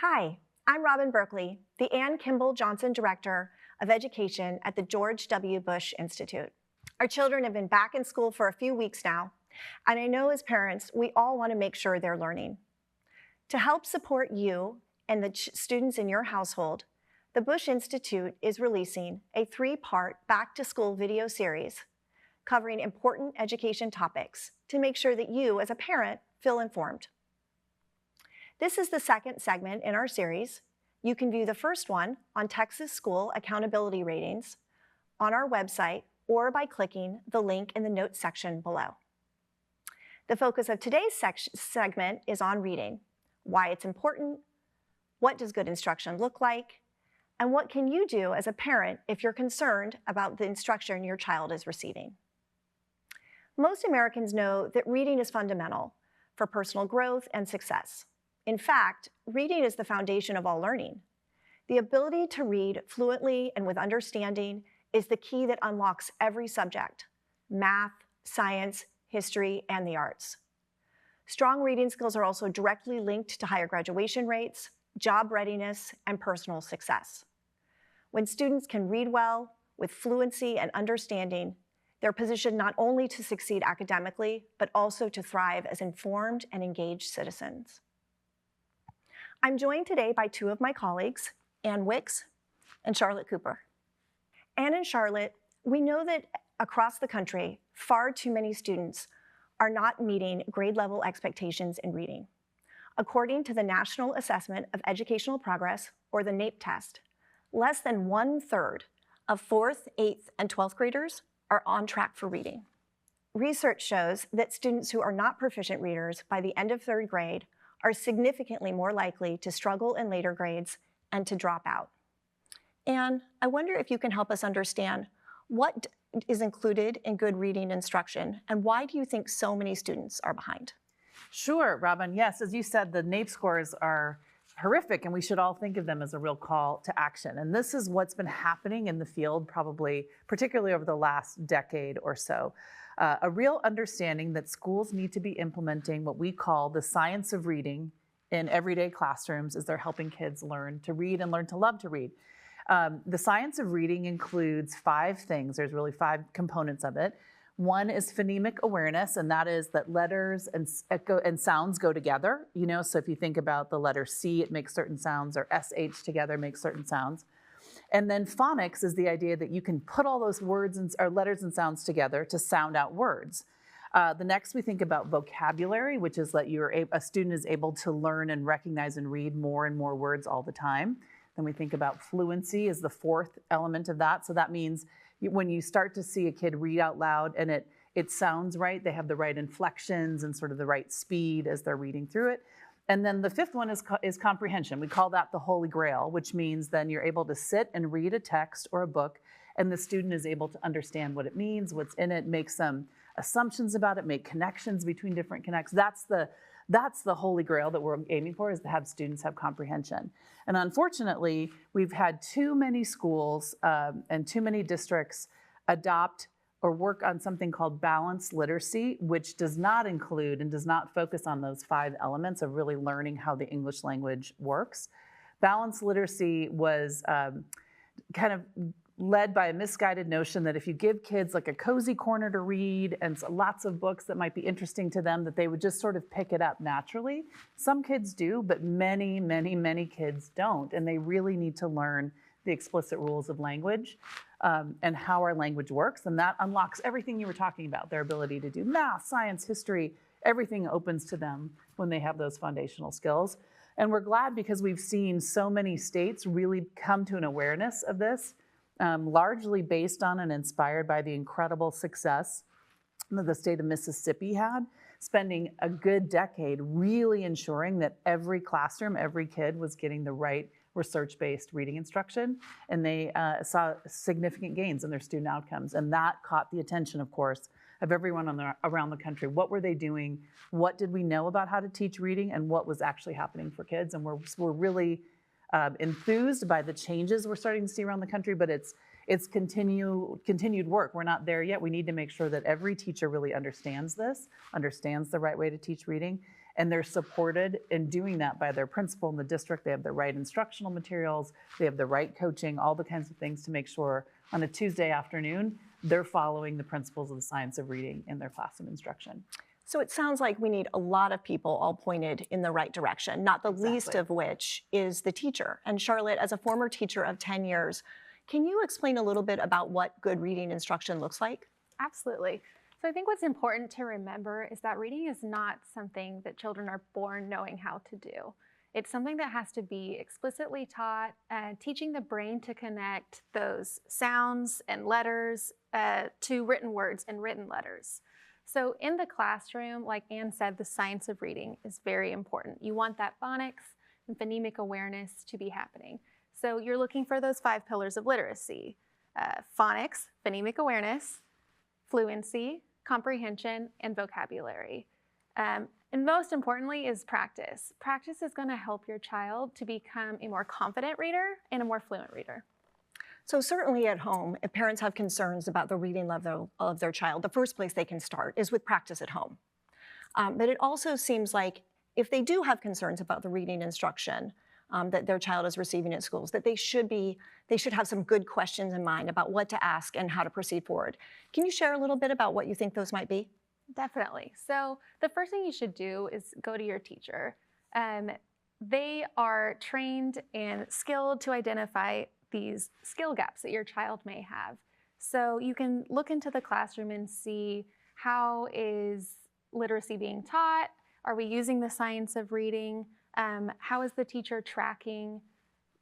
Hi, I'm Robin Berkeley, the Ann Kimball Johnson Director of Education at the George W. Bush Institute. Our children have been back in school for a few weeks now, and I know as parents, we all want to make sure they're learning. To help support you and the students in your household, the Bush Institute is releasing a 3-part back-to-school video series covering important education topics to make sure that you, as a parent, feel informed. This is the second segment in our series. You can view the first one on Texas School Accountability Ratings on our website or by clicking the link in the notes section below. The focus of today's segment is on reading, why it's important, what does good instruction look like, and what can you do as a parent if you're concerned about the instruction your child is receiving. Most Americans know that reading is fundamental for personal growth and success. In fact, reading is the foundation of all learning. The ability to read fluently and with understanding is the key that unlocks every subject: math, science, history, and the arts. Strong reading skills are also directly linked to higher graduation rates, job readiness, and personal success. When students can read well, with fluency and understanding, they're positioned not only to succeed academically, but also to thrive as informed and engaged citizens. I'm joined today by two of my colleagues, Ann Wicks and Charlotte Cooper. Ann and Charlotte, we know that across the country, far too many students are not meeting grade level expectations in reading. According to the National Assessment of Educational Progress, or the NAEP test, less than 1/3 of 4th, 8th, and 12th graders are on track for reading. Research shows that students who are not proficient readers by the end of 3rd grade are significantly more likely to struggle in later grades and to drop out. And I wonder if you can help us understand what is included in good reading instruction, and why do you think so many students are behind? Sure, Robin. Yes, as you said, the NAEP scores are horrific, and we should all think of them as a real call to action. And this is what's been happening in the field, probably particularly over the last decade or so. A real understanding that schools need to be implementing what we call the science of reading in everyday classrooms as they're helping kids learn to read and learn to love to read. The science of reading includes 5 things. There's really 5 components of it. One is phonemic awareness, and that is that letters and sounds go together. So if you think about the letter C, it makes certain sounds, or SH together makes certain sounds. And then phonics is the idea that you can put all those words or letters and sounds together to sound out words. The next, we think about vocabulary, which is that a student is able to learn and recognize and read more and more words all the time. Then we think about fluency as the 4th element of that. So that means when you start to see a kid read out loud and it sounds right, they have the right inflections and sort of the right speed as they're reading through it. And then the 5th one is comprehension. We call that the Holy Grail, which means then you're able to sit and read a text or a book, and the student is able to understand what it means, what's in it, make some assumptions about it, make connections between different connects. That's the Holy Grail that we're aiming for, is to have students have comprehension. And unfortunately, we've had too many schools and too many districts adopt or work on something called balanced literacy, which does not include and does not focus on those 5 elements of really learning how the English language works. Balanced literacy was kind of led by a misguided notion that if you give kids like a cozy corner to read and lots of books that might be interesting to them, that they would just sort of pick it up naturally. Some kids do, but many, many, many kids don't, and they really need to learn the explicit rules of language and how our language works, and that unlocks everything you were talking about, their ability to do math, science, history. Everything opens to them when they have those foundational skills. And we're glad because we've seen so many states really come to an awareness of this, largely based on and inspired by the incredible success that the state of Mississippi had, spending a good decade really ensuring that every classroom, every kid was getting the right research-based reading instruction, and they saw significant gains in their student outcomes. And that caught the attention, of course, of everyone around the country. What were they doing? What did we know about how to teach reading, and what was actually happening for kids? And we're really enthused by the changes we're starting to see around the country, but it's continued work. We're not there yet. We need to make sure that every teacher really understands this, understands the right way to teach reading, and they're supported in doing that by their principal in the district. They have the right instructional materials, they have the right coaching, all the kinds of things to make sure on a Tuesday afternoon, they're following the principles of the science of reading in their classroom instruction. So it sounds like we need a lot of people all pointed in the right direction, not the least Exactly. of which is the teacher. And Charlotte, as a former teacher of 10 years, can you explain a little bit about what good reading instruction looks like? Absolutely. So I think what's important to remember is that reading is not something that children are born knowing how to do. It's something that has to be explicitly taught, teaching the brain to connect those sounds and letters to written words and written letters. So in the classroom, like Anne said, the science of reading is very important. You want that phonics and phonemic awareness to be happening. So you're looking for those 5 pillars of literacy: phonics, phonemic awareness, fluency, comprehension, and vocabulary. And most importantly is practice. Practice is going to help your child to become a more confident reader and a more fluent reader. So certainly at home, if parents have concerns about the reading level of their child, the first place they can start is with practice at home. But it also seems like if they do have concerns about the reading instruction that their child is receiving at schools, that they should have some good questions in mind about what to ask and how to proceed forward. Can you share a little bit about what you think those might be? Definitely. So the first thing you should do is go to your teacher. They are trained and skilled to identify these skill gaps that your child may have. So you can look into the classroom and see, how is literacy being taught? Are we using the science of reading? How is the teacher tracking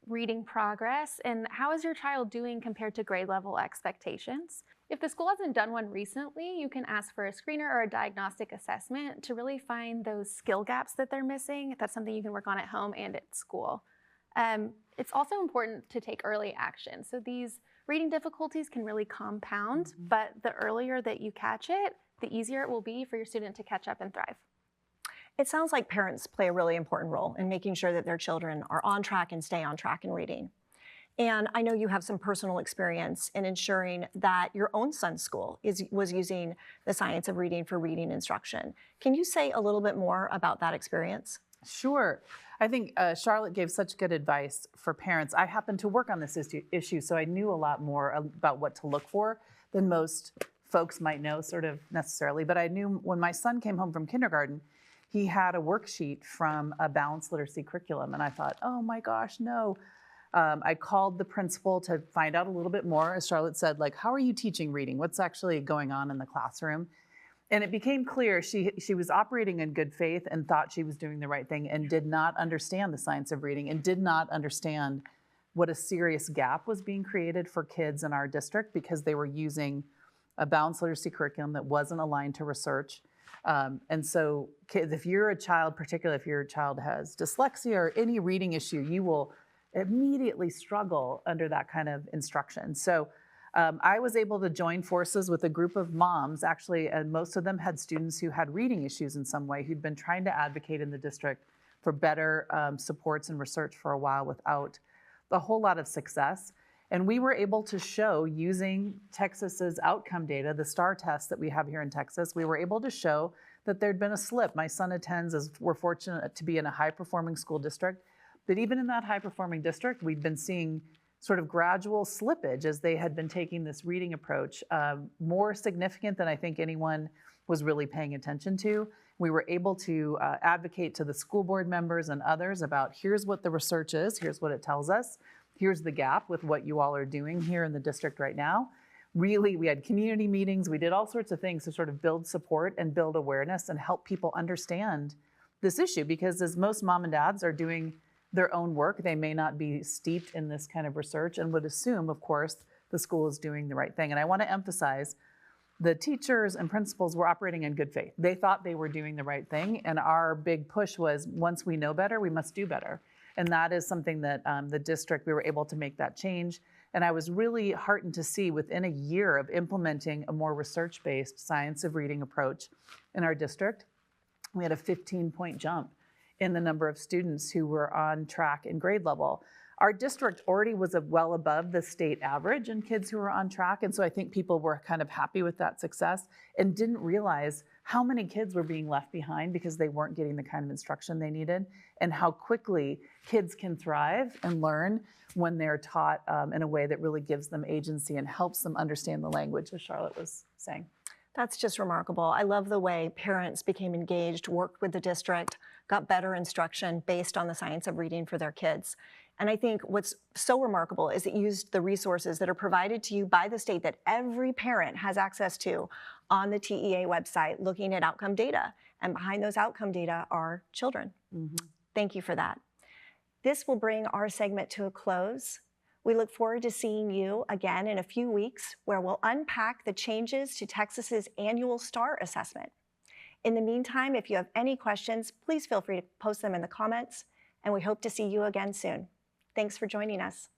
reading progress? And how is your child doing compared to grade level expectations? If the school hasn't done one recently, you can ask for a screener or a diagnostic assessment to really find those skill gaps that they're missing. That's something you can work on at home and at school. It's also important to take early action. So these reading difficulties can really compound, but the earlier that you catch it, the easier it will be for your student to catch up and thrive. It sounds like parents play a really important role in making sure that their children are on track and stay on track in reading. And I know you have some personal experience in ensuring that your own son's school was using the science of reading for reading instruction. Can you say a little bit more about that experience? Sure. I think Charlotte gave such good advice for parents. I happened to work on this issue, so I knew a lot more about what to look for than most folks might know sort of necessarily. But I knew when my son came home from kindergarten, he had a worksheet from a balanced literacy curriculum. And I thought, oh my gosh, no. I called the principal to find out a little bit more. As Charlotte said, like, how are you teaching reading? What's actually going on in the classroom? And it became clear she was operating in good faith and thought she was doing the right thing and did not understand the science of reading and did not understand what a serious gap was being created for kids in our district because they were using a balanced literacy curriculum that wasn't aligned to research. And so kids, if you're a child, particularly if your child has dyslexia or any reading issue, you will immediately struggle under that kind of instruction. So I was able to join forces with a group of moms, actually, and most of them had students who had reading issues in some way, who'd been trying to advocate in the district for better supports and research for a while without a whole lot of success. And we were able to show, using Texas's outcome data, the STAR test that we have here in Texas, we were able to show that there'd been a slip. My son attends, as we're fortunate to be in a high-performing school district, but even in that high-performing district, we'd been seeing sort of gradual slippage as they had been taking this reading approach, more significant than I think anyone was really paying attention to. We were able to advocate to the school board members and others about, here's what the research is, here's what it tells us, here's the gap with what you all are doing here in the district right now. Really, we had community meetings, we did all sorts of things to sort of build support and build awareness and help people understand this issue, because as most mom and dads are doing their own work, they may not be steeped in this kind of research and would assume, of course, the school is doing the right thing. And I want to emphasize, the teachers and principals were operating in good faith. They thought they were doing the right thing, and our big push was, once we know better, we must do better. And that is something that the district, we were able to make that change. And I was really heartened to see within a year of implementing a more research-based science of reading approach in our district, we had a 15-point jump in the number of students who were on track in grade level. Our district already was well above the state average in kids who were on track. And so I think people were kind of happy with that success and didn't realize how many kids were being left behind because they weren't getting the kind of instruction they needed, and how quickly kids can thrive and learn when they're taught in a way that really gives them agency and helps them understand the language, as Charlotte was saying. That's just remarkable. I love the way parents became engaged, worked with the district, got better instruction based on the science of reading for their kids. And I think what's so remarkable is it used the resources that are provided to you by the state that every parent has access to on the TEA website, looking at outcome data. And behind those outcome data are children. Thank you for that. This will bring our segment to a close. We look forward to seeing you again in a few weeks, where we'll unpack the changes to Texas's annual STAR assessment. In the meantime, if you have any questions, please feel free to post them in the comments, and we hope to see you again soon. Thanks for joining us.